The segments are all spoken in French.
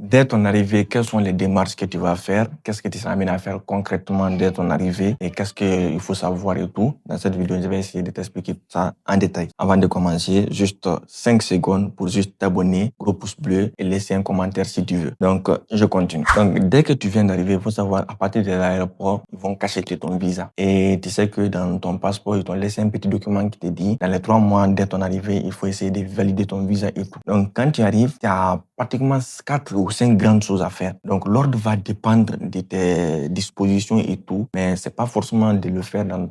dès ton arrivée, quelles sont les démarches que tu vas faire? Qu'est-ce que tu seras amené à faire concrètement dès ton arrivée? Et qu'est-ce qu'il faut savoir et tout? Dans cette vidéo, je vais essayer de t'expliquer tout ça en détail. Avant de commencer, juste 5 secondes pour juste t'abonner, gros pouce bleu et laisser un commentaire si tu veux. Donc, je continue. Donc, dès que tu viens d'arriver, il faut savoir, à partir de l'aéroport, ils vont cacheter ton visa. Et tu sais que dans ton passeport, ils t'ont laissé un petit document qui te dit, dans les 3 mois dès ton arrivée, il faut essayer de valider ton visa et tout. Donc, quand tu arrives, tu as pratiquement 4 ou 5 grandes choses à faire. Donc, l'ordre va dépendre de tes dispositions et tout, mais c'est pas forcément de le faire dans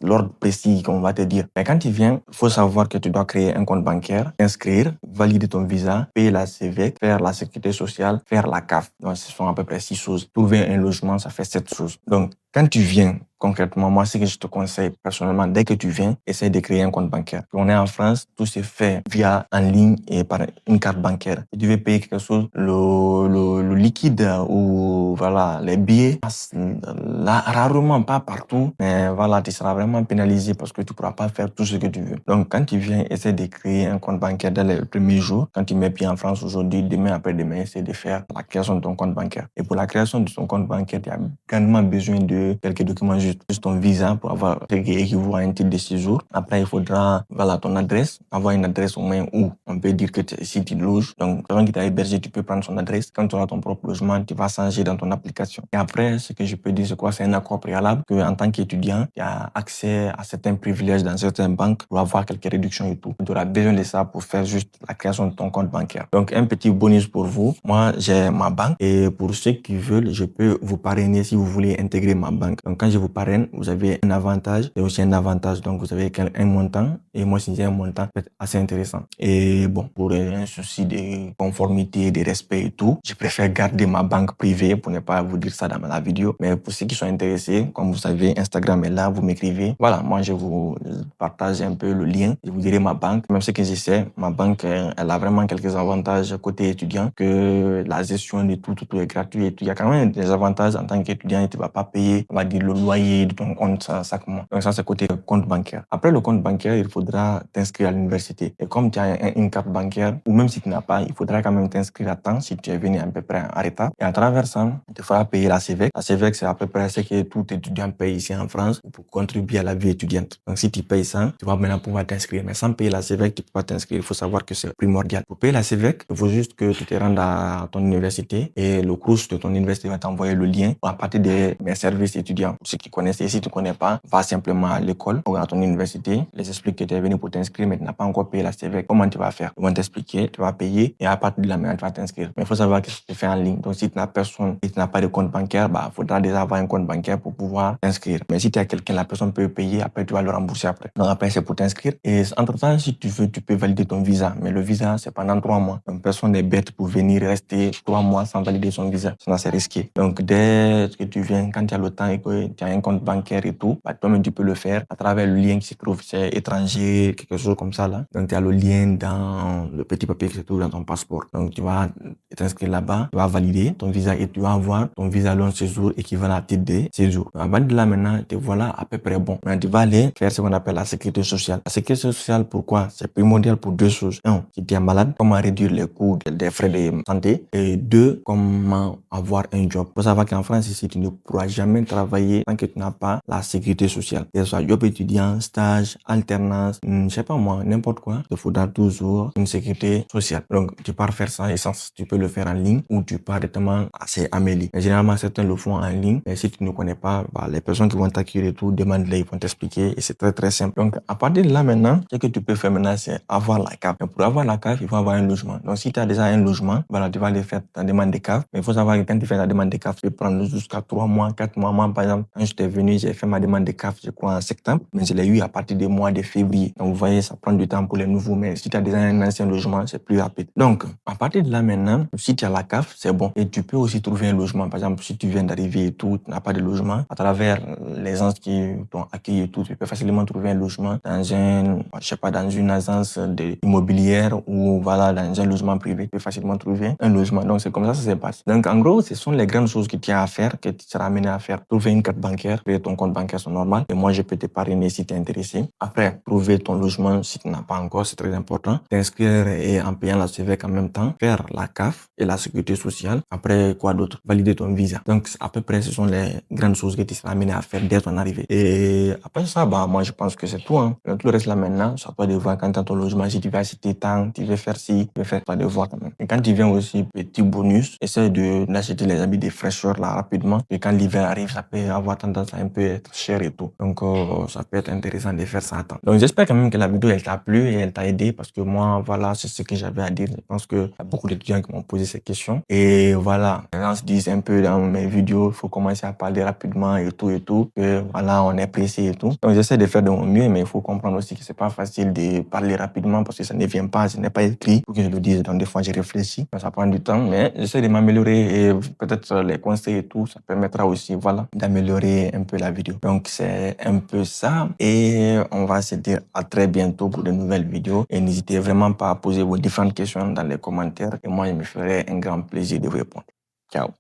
l'ordre précis qu'on va te dire. Mais quand tu viens, il faut savoir que tu dois créer un compte bancaire, t'inscrire, valider ton visa, payer la CVEC, faire la sécurité sociale, faire la CAF. Donc, ce sont à peu près 6 choses. Trouver un logement, ça fait 7 choses. Donc, quand tu viens, concrètement, moi, ce que je te conseille personnellement, dès que tu viens, essaye de créer un compte bancaire. On est en France, tout se fait via en ligne et par une carte bancaire. Si tu veux payer quelque chose, le liquide ou voilà, les billets, là, rarement, pas partout, mais voilà, tu seras vraiment pénalisé parce que tu pourras pas faire tout ce que tu veux. Donc, quand tu viens, essaie de créer un compte bancaire dès les premiers jours. Quand tu mets pied en France aujourd'hui, demain, après-demain, essaie de faire la création de ton compte bancaire. Et pour la création de ton compte bancaire, tu as grandement besoin de quelques documents, juste ton visa pour avoir ce qui équivaut à un titre de séjour. Après, il faudra, voilà, ton adresse, avoir une adresse au moins où on peut dire que si tu loges. Donc, quelqu'un qui t'a hébergé, tu peux prendre son adresse. Quand tu auras ton propre logement, tu vas changer dans ton application. Et après, ce que je peux dire, c'est quoi? C'est un accord préalable que, en tant qu'étudiant, tu as accès à certains privilèges dans certaines banques pour avoir quelques réductions et tout. Tu auras besoin de ça pour faire juste la création de ton compte bancaire. Donc, un petit bonus pour vous. Moi, j'ai ma banque et pour ceux qui veulent, je peux vous parrainer si vous voulez intégrer ma banque. Donc, quand je vous parraine, vous avez un avantage et aussi un avantage. Donc, vous avez un montant et moi, si j'ai un montant peut-être assez intéressant. Et bon, pour un souci de conformité, de respect et tout, je préfère garder ma banque privée pour ne pas vous dire ça dans la vidéo. Mais pour ceux qui sont intéressés, comme vous savez, Instagram est là, vous m'écrivez. Voilà, moi, je vous partage un peu le lien. Je vous dirai ma banque. Même ce que je sais, ma banque, elle a vraiment quelques avantages côté étudiant, que la gestion de tout est gratuit et tout. Il y a quand même des avantages en tant qu'étudiant et tu vas pas payer, on va dire, le loyer de ton compte chaque mois. Donc ça, c'est côté compte bancaire. Après le compte bancaire, il faudra t'inscrire à l'université. Et comme tu as une carte bancaire, ou même si tu n'as pas, il faudra quand même t'inscrire à temps si tu es venu à peu près en retard. Et à travers ça, il faudra payer la CVEC. La CVEC, c'est à peu près ce que tout étudiant paye ici en France pour contribuer à la vie étudiante. Donc si tu payes ça, tu vas maintenant pouvoir t'inscrire. Mais sans payer la CVEC, tu peux pas t'inscrire. Il faut savoir que c'est primordial. Pour payer la CVEC, il faut juste que tu te rendes à ton université et le CROUS de ton université va t'envoyer le lien à partir de mes services étudiants. Pour ceux qui connaissent, et si tu connais pas, va simplement à l'école ou à ton université, les explique que tu es venu pour t'inscrire, mais tu n'as pas encore payé la CVEC. Comment tu vas faire? Ils vont t'expliquer, tu vas payer et à partir de là, maintenant, tu vas t'inscrire. Mais il faut savoir que c'est fait en ligne. Donc, si tu n'as personne et tu n'as pas de compte bancaire, il faudra déjà avoir un compte bancaire pour pouvoir t'inscrire. Mais si tu as quelqu'un, la personne peut payer, après tu vas le rembourser après. Donc, après, c'est pour t'inscrire. Et entre-temps, si tu veux, tu peux valider ton visa. Mais le visa, c'est pendant 3 mois. Donc, personne n'est bête pour venir rester 3 mois sans valider son visa. Sinon, c'est risqué. Donc, dès que tu viens, quand tu as le temps et que tu as un compte bancaire et tout, toi-même, tu peux le faire à travers le lien qui se trouve, c'est étranger, quelque chose comme ça, là. Donc, tu as le lien dans le petit papier qui se trouve dans ton passeport. Donc, tu vas t'inscrire là-bas, tu vas valider ton visa et tu vas avoir ton visa long séjour équivalent à titre de séjour. À partir de là, maintenant, te voilà à peu près bon. Maintenant, tu vas aller faire ce qu'on appelle la sécurité sociale. La sécurité sociale, pourquoi? C'est primordial pour 2 choses. 1, si tu es malade, comment réduire les coûts des frais de santé. Et 2, comment avoir un job. Il faut savoir qu'en France, ici, tu ne pourras jamais travailler tant que tu n'as pas la sécurité sociale. Que ce soit job étudiant, stage, alternance, je sais pas moi, n'importe quoi. Il te faudra toujours une sécurité sociale. Donc, tu pars faire ça, et ça, tu peux le faire en ligne ou tu pars directement à ces Amélie. Mais généralement, certains le font en ligne. Mais si tu ne connais pas, les personnes qui vont t'accueillir et tout, demande-les, ils vont t'expliquer et c'est très très simple. Donc, à partir de là maintenant, ce que tu peux faire maintenant, c'est avoir la CAF. Mais pour avoir la CAF, il faut avoir un logement. Donc, si tu as déjà un logement, voilà, tu vas aller faire ta demande de CAF. Mais il faut savoir que quand tu fais ta demande de CAF, tu peux prendre jusqu'à 3 mois, 4 mois. Moi, par exemple, quand j'étais venu, j'ai fait ma demande de CAF, je crois, en septembre, mais je l'ai eu à partir du mois de février. Donc, vous voyez, ça prend du temps pour les nouveaux. Mais si tu as déjà un ancien logement, c'est plus rapide. Donc, à partir de là maintenant, si tu as la CAF, c'est bon. Et tu peux aussi trouver un logement. Par exemple, si tu viens d'arriver et tout, tu n'as pas de logement, à travers les gens qui t'ont accueilli et tout, tu peux facilement trouver un logement dans je sais pas, dans une agence immobilière ou voilà, dans un logement privé. Tu peux facilement trouver un logement. Donc, c'est comme ça que ça se passe. Donc, en gros, ce sont les grandes choses que tu as à faire, que tu seras amené à faire. Trouver une carte bancaire, créer ton compte bancaire, c'est normal. Et moi, je peux te parrainer si tu es intéressé. Après, trouver ton logement si tu n'as pas encore, c'est très important. T'inscrire et en payant la CVEC en même temps, faire la CAF et la sécurité sociale. social. Après, quoi d'autre? Valider ton visa. Donc, à peu près, ce sont les grandes choses que tu seras amené à faire dès ton arrivée. Et après ça, bah, moi, je pense que c'est tout, hein. Donc, tout le reste là maintenant, c'est à toi de voir quand tu as ton logement, si tu veux acheter tant, tu veux faire ci, tu veux faire pas de voir quand même. Et quand tu viens aussi, petit bonus, essaie d'acheter les habits de fraîcheur là rapidement. Et quand l'hiver arrive, ça peut avoir tendance à un peu être cher et tout. Donc, ça peut être intéressant de faire ça à temps. Donc, j'espère quand même que la vidéo, elle t'a plu et elle t'a aidé parce que moi, voilà, c'est ce que j'avais à dire. Je pense qu'il y a beaucoup d'étudiants qui m'ont posé ces questions. Et voilà, les gens se disent un peu dans mes vidéos, il faut commencer à parler rapidement et tout, que voilà, on est pressé et tout. Donc, j'essaie de faire de mon mieux, mais il faut comprendre aussi que c'est pas facile de parler rapidement parce que ça ne vient pas, ce n'est pas écrit pour que je le dise. Donc, des fois, j'ai réfléchi, ça prend du temps, mais j'essaie de m'améliorer et peut-être les conseils et tout, ça permettra aussi, voilà, d'améliorer un peu la vidéo. Donc, c'est un peu ça et on va se dire à très bientôt pour de nouvelles vidéos et n'hésitez vraiment pas à poser vos différentes questions dans les commentaires et moi, je me ferai un grand plaisir de vous répondre. Ciao.